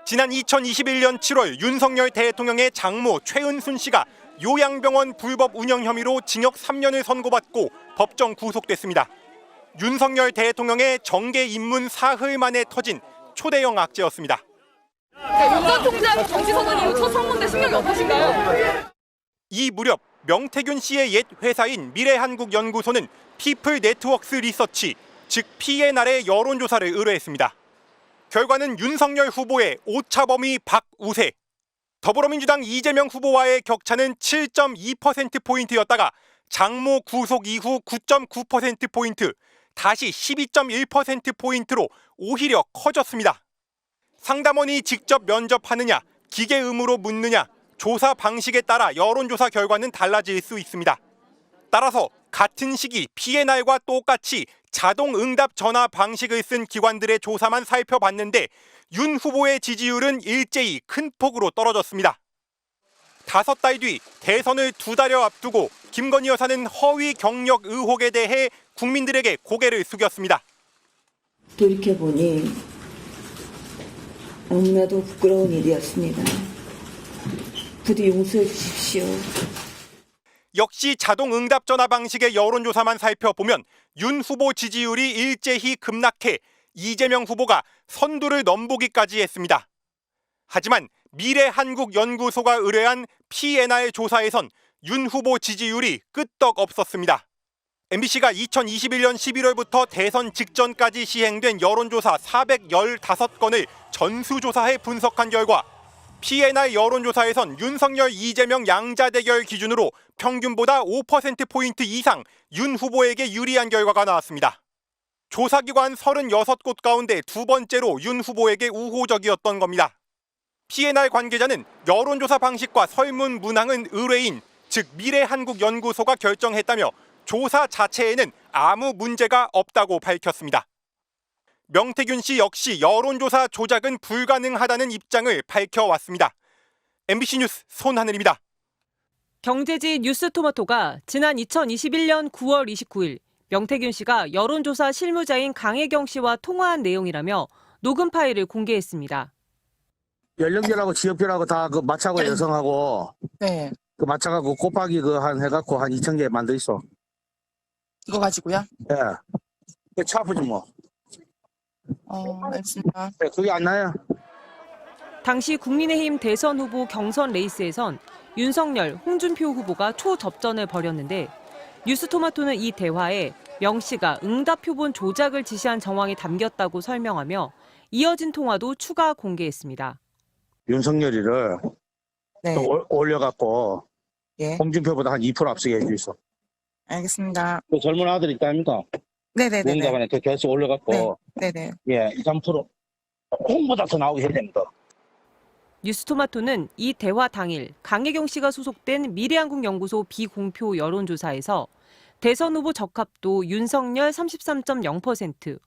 지난 2021년 7월 윤석열 대통령의 장모 최은순 씨가 요양병원 불법 운영 혐의로 징역 3년을 선고받고 법정 구속됐습니다. 윤석열 대통령의 정계 입문 사흘 만에 터진 초대형 악재였습니다. 윤 전 총장 정치 선언 이후 첫 선거인데 신경이 어떠신가요? 이 무렵 명태균 씨의 옛 회사인 미래한국연구소는 피플 네트워크스 리서치, 즉 PNR의 여론조사를 의뢰했습니다. 결과는 윤석열 후보의 오차범위 박우세, 더불어민주당 이재명 후보와의 격차는 7.2%포인트였다가 장모 구속 이후 9.9%포인트, 다시 12.1%포인트로 오히려 커졌습니다. 상담원이 직접 면접하느냐, 기계음으로 묻느냐, 조사 방식에 따라 여론조사 결과는 달라질 수 있습니다. 따라서 같은 시기 PNR과 똑같이 자동응답 전화 방식을 쓴 기관들의 조사만 살펴봤는데 윤 후보의 지지율은 일제히 큰 폭으로 떨어졌습니다. 5달 뒤 대선을 2달여 앞두고 김건희 여사는 허위 경력 의혹에 대해 국민들에게 고개를 숙였습니다. 돌이켜보니 너무나도 부끄러운 일이었습니다. 부디 용서해 주십시오. 역시 자동응답 전화 방식의 여론조사만 살펴보면 윤 후보 지지율이 일제히 급락해 이재명 후보가 선두를 넘보기까지 했습니다. 하지만 미래한국연구소가 의뢰한 PNR 조사에선 윤 후보 지지율이 끄떡없었습니다. MBC가 2021년 11월부터 대선 직전까지 시행된 여론조사 415건을 전수조사해 분석한 결과 PNR 여론조사에선 윤석열, 이재명 양자 대결 기준으로 평균보다 5%포인트 이상 윤 후보에게 유리한 결과가 나왔습니다. 조사기관 36곳 가운데 두 번째로 윤 후보에게 우호적이었던 겁니다. PNR 관계자는 여론조사 방식과 설문 문항은 의뢰인, 즉 미래한국연구소가 결정했다며 조사 자체에는 아무 문제가 없다고 밝혔습니다. 명태균 씨 역시 여론조사 조작은 불가능하다는 입장을 밝혀왔습니다. MBC 뉴스 손하늘입니다. 경제지 뉴스토마토가 지난 2021년 9월 29일 명태균 씨가 여론조사 실무자인 강혜경 씨와 통화한 내용이라며 녹음 파일을 공개했습니다. 연령별하고 지역별하고 다 그 맞춰고 여성하고 네. 그 맞춰갖고 곱하기 그 한 해갖고 한 2,000개 만들어 있어. 이거 가지고요? 예. 그 차프지 뭐. 알겠습니다. 네, 그게 안 나요. 당시 국민의힘 대선 후보 경선 레이스에선 윤석열, 홍준표 후보가 초접전을 벌였는데 뉴스토마토는 이 대화에 명 씨가 응답 표본 조작을 지시한 정황이 담겼다고 설명하며 이어진 통화도 추가 공개했습니다. 윤석열이를 네. 또 올려갖고 예. 홍준표보다 한 2% 앞서게 해주있어. 알겠습니다. 그 젊은 아들 있다니까. 네네네. 응답안에 그 계속 올려갖고 네네. 예, 2, 3% 홍보다 더 나오게 해야 됩니다. 뉴스토마토는 이 대화 당일 강혜경 씨가 소속된 미래한국연구소 비공표 여론조사에서 대선 후보 적합도 윤석열 33.0%,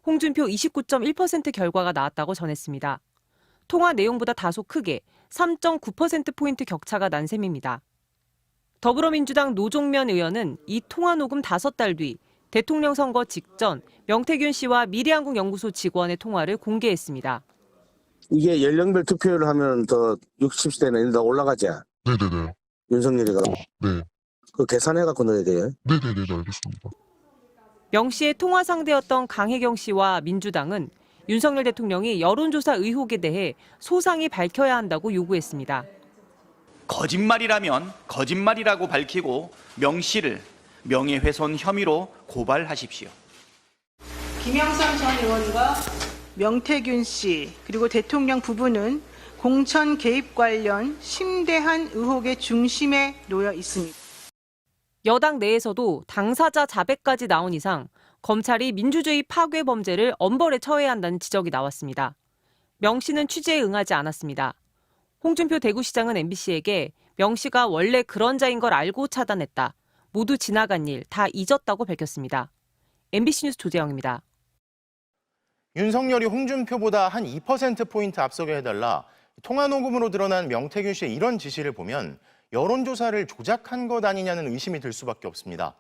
홍준표 29.1% 결과가 나왔다고 전했습니다. 통화 내용보다 다소 크게 3.9%포인트 격차가 난 셈입니다. 더불어민주당 노종면 의원은 이 통화 녹음 5달 뒤 대통령 선거 직전 명태균 씨와 미래한국연구소 직원의 통화를 공개했습니다. 이게 연령별 투표를 하면 더 60세는 더 올라가지? 네네네. 윤석열이가. 네. 그 계산해갖고 넣어야 돼요. 네네네, 알겠습니다. 명 씨의 통화 상대였던 강혜경 씨와 민주당은 윤석열 대통령이 여론조사 의혹에 대해 소상히 밝혀야 한다고 요구했습니다. 거짓말이라면 거짓말이라고 밝히고 명 씨를 명예훼손 혐의로 고발하십시오. 김영삼 전 의원과 명태균 씨 그리고 대통령 부부는 공천 개입 관련 심대한 의혹의 중심에 놓여 있습니다. 여당 내에서도 당사자 자백까지 나온 이상 검찰이 민주주의 파괴 범죄를 엄벌에 처해야 한다는 지적이 나왔습니다. 명 씨는 취재에 응하지 않았습니다. 홍준표 대구시장은 MBC에게 명 씨가 원래 그런 자인 걸 알고 차단했다. 모두 지나간 일, 다 잊었다고 밝혔습니다. MBC 뉴스 조재영입니다. 윤석열이 홍준표보다 한 2%포인트 앞서게 해달라. 통화 녹음으로 드러난 명태균 씨의 이런 지시를 보면 여론조사를 조작한 것 아니냐는 의심이 들 수밖에 없습니다.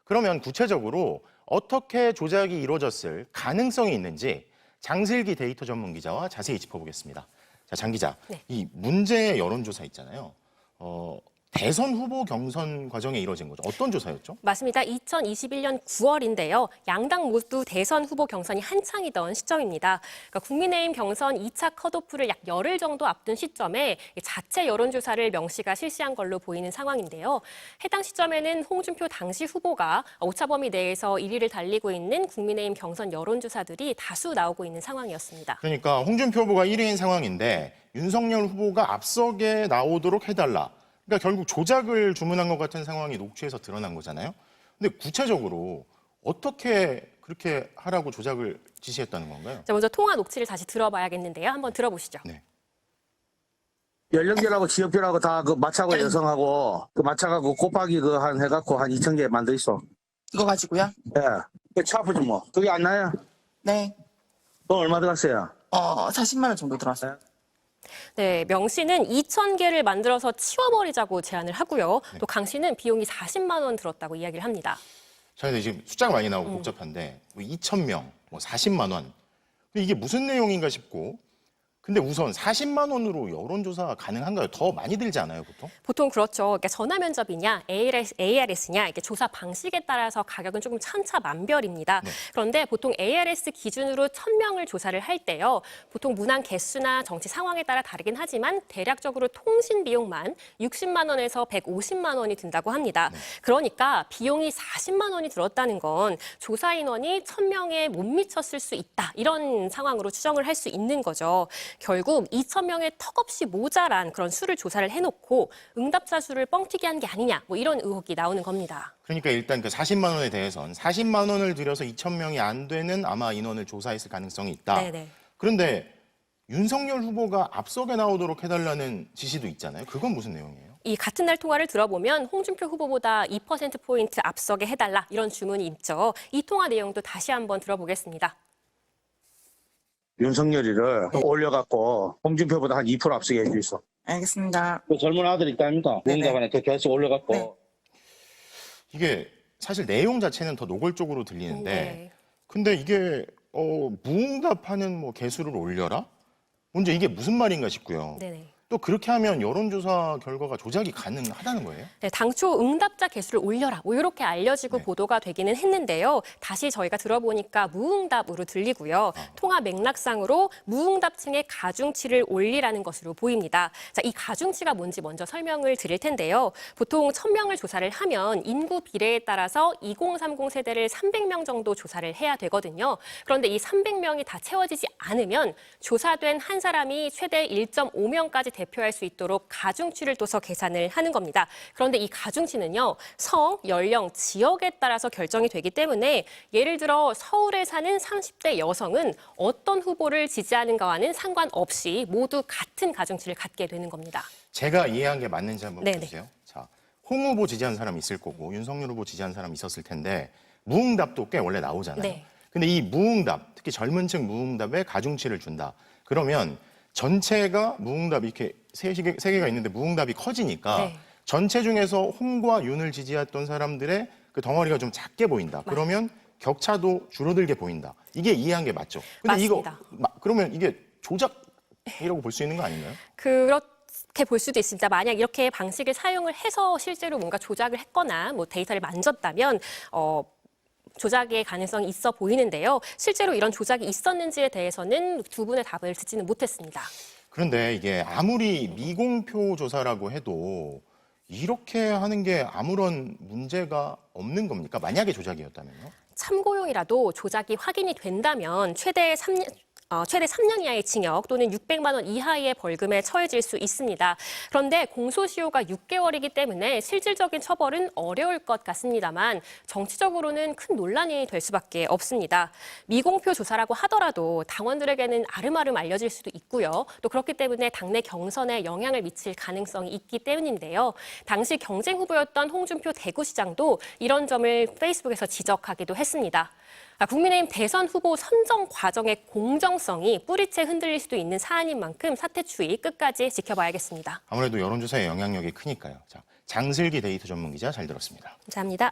그러면 구체적으로 어떻게 조작이 이루어졌을 가능성이 있는지 장슬기 데이터 전문 기자와 자세히 짚어보겠습니다. 자, 장 기자, 네. 이 문제 여론조사 있잖아요. 대선 후보 경선 과정에 이루어진 거죠. 어떤 조사였죠? 맞습니다. 2021년 9월인데요. 양당 모두 대선 후보 경선이 한창이던 시점입니다. 그러니까 국민의힘 경선 2차 컷오프를 약 열흘 정도 앞둔 시점에 자체 여론조사를 명 씨가 실시한 걸로 보이는 상황인데요. 해당 시점에는 홍준표 당시 후보가 오차범위 내에서 1위를 달리고 있는 국민의힘 경선 여론조사들이 다수 나오고 있는 상황이었습니다. 그러니까 홍준표 후보가 1위인 상황인데 윤석열 후보가 앞서게 나오도록 해달라. 그러니까 결국 조작을 주문한 것 같은 상황이 녹취에서 드러난 거잖아요. 근데 구체적으로 어떻게 그렇게 하라고 조작을 지시했다는 건가요? 자, 먼저 통화 녹취를 다시 들어봐야겠는데요. 한번 들어보시죠. 네. 연령별하고 지역별하고 다 그 맞춰고 여성하고 그 맞춰가고 곱하기 그 한 해갖고 한 2,000개 만들 있어. 이거 가지고요. 예. 그 차프지 뭐. 그게 안 나요? 네. 돈 얼마 들었어요? 40만 원 정도 들어왔어요. 네, 명 씨는 2,000개를 만들어서 치워버리자고 제안을 하고요. 또 강 씨는 비용이 40만 원 들었다고 이야기를 합니다. 저희도 지금 숫자가 많이 나오고 복잡한데 뭐 2,000명, 뭐 40만 원. 근데 이게 무슨 내용인가 싶고. 근데 우선 40만 원으로 여론조사 가능한가요? 더 많이 들지 않아요, 보통? 보통 그렇죠. 그러니까 전화 면접이냐, ARS냐, 이게 조사 방식에 따라서 가격은 조금 천차만별입니다. 네. 그런데 보통 ARS 기준으로 1,000명을 조사를 할 때요. 보통 문항 개수나 정치 상황에 따라 다르긴 하지만 대략적으로 통신 비용만 60만 원에서 150만 원이 든다고 합니다. 그러니까 비용이 40만 원이 들었다는 건 조사 인원이 1,000명에 못 미쳤을 수 있다. 이런 상황으로 추정을 할 수 있는 거죠. 결국 2,000명의 턱없이 모자란 그런 수를 조사를 해놓고 응답자 수를 뻥튀기 한 게 아니냐, 뭐 이런 의혹이 나오는 겁니다. 그러니까 일단 그 40만 원에 대해선 40만 원을 들여서 2,000명이 안 되는 아마 인원을 조사했을 가능성이 있다. 네네. 그런데 윤석열 후보가 앞서게 나오도록 해달라는 지시도 있잖아요. 그건 무슨 내용이에요? 이 같은 날 통화를 들어보면 홍준표 후보보다 2%포인트 앞서게 해달라 이런 주문이 있죠. 이 통화 내용도 다시 한번 들어보겠습니다. 윤석열이를 올려갖고 홍준표보다 한 2% 앞서게 해주있어. 알겠습니다. 그 젊은 아들 있다 아닙니까? 네네. 누군가만에 더 계속 올려갖고. 네. 이게 사실 내용 자체는 더 노골적으로 들리는데 네. 근데 이게 무응답하는 뭐 개수를 올려라? 먼저 이게 무슨 말인가 싶고요. 네네. 또 그렇게 하면 여론조사 결과가 조작이 가능하다는 거예요? 네, 당초 응답자 개수를 올려라, 뭐 이렇게 알려지고 네. 보도가 되기는 했는데요. 다시 저희가 들어보니까 무응답으로 들리고요. 통화 맥락상으로 무응답층의 가중치를 올리라는 것으로 보입니다. 자, 이 가중치가 뭔지 먼저 설명을 드릴 텐데요. 보통 1,000명을 조사를 하면 인구 비례에 따라서 2030 세대를 300명 정도 조사를 해야 되거든요. 그런데 이 300명이 다 채워지지 않으면 조사된 한 사람이 최대 1.5명까지 대표할 수 있도록 가중치를 둬서 계산을 하는 겁니다. 그런데 이 가중치는요, 성, 연령, 지역에 따라서 결정이 되기 때문에 예를 들어 서울에 사는 30대 여성은 어떤 후보를 지지하는가와는 상관없이 모두 같은 가중치를 갖게 되는 겁니다. 제가 이해한 게 맞는지 한번 네네. 보세요. 자, 홍 후보 지지한 사람이 있을 거고 윤석열 후보 지지한 사람이 있었을 텐데 무응답도 꽤 원래 나오잖아요. 네. 근데 이 무응답, 특히 젊은 층 무응답에 가중치를 준다. 그러면 전체가 무응답 이렇게 세 개가 있는데 무응답이 커지니까 네. 전체 중에서 홍과 윤을 지지했던 사람들의 그 덩어리가 좀 작게 보인다. 그러면 격차도 줄어들게 보인다. 이게 이해한 게 맞죠? 근데 맞습니다. 그러면 이게 조작이라고 볼 수 있는 거 아닌가요? 그렇게 볼 수도 있습니다. 만약 이렇게 방식을 사용을 해서 실제로 뭔가 조작을 했거나 뭐 데이터를 만졌다면 조작의 가능성이 있어 보이는데요. 실제로 이런 조작이 있었는지에 대해서는 두 분의 답을 듣지는 못했습니다. 그런데 이게 아무리 미공표 조사라고 해도 이렇게 하는 게 아무런 문제가 없는 겁니까? 만약에 조작이었다면요? 참고용이라도 조작이 확인이 된다면 최대 3년 이하의 징역 또는 600만 원 이하의 벌금에 처해질 수 있습니다. 그런데 공소시효가 6개월이기 때문에 실질적인 처벌은 어려울 것 같습니다만 정치적으로는 큰 논란이 될 수밖에 없습니다. 미공표 조사라고 하더라도 당원들에게는 아름아름 알려질 수도 있고요. 또 그렇기 때문에 당내 경선에 영향을 미칠 가능성이 있기 때문인데요. 당시 경쟁 후보였던 홍준표 대구시장도 이런 점을 페이스북에서 지적하기도 했습니다. 국민의힘 대선 후보 선정 과정의 공정성이 뿌리채 흔들릴 수도 있는 사안인 만큼 사태 추이 끝까지 지켜봐야겠습니다. 아무래도 여론조사의 영향력이 크니까요. 자, 장슬기 데이터 전문 기자 잘 들었습니다. 감사합니다.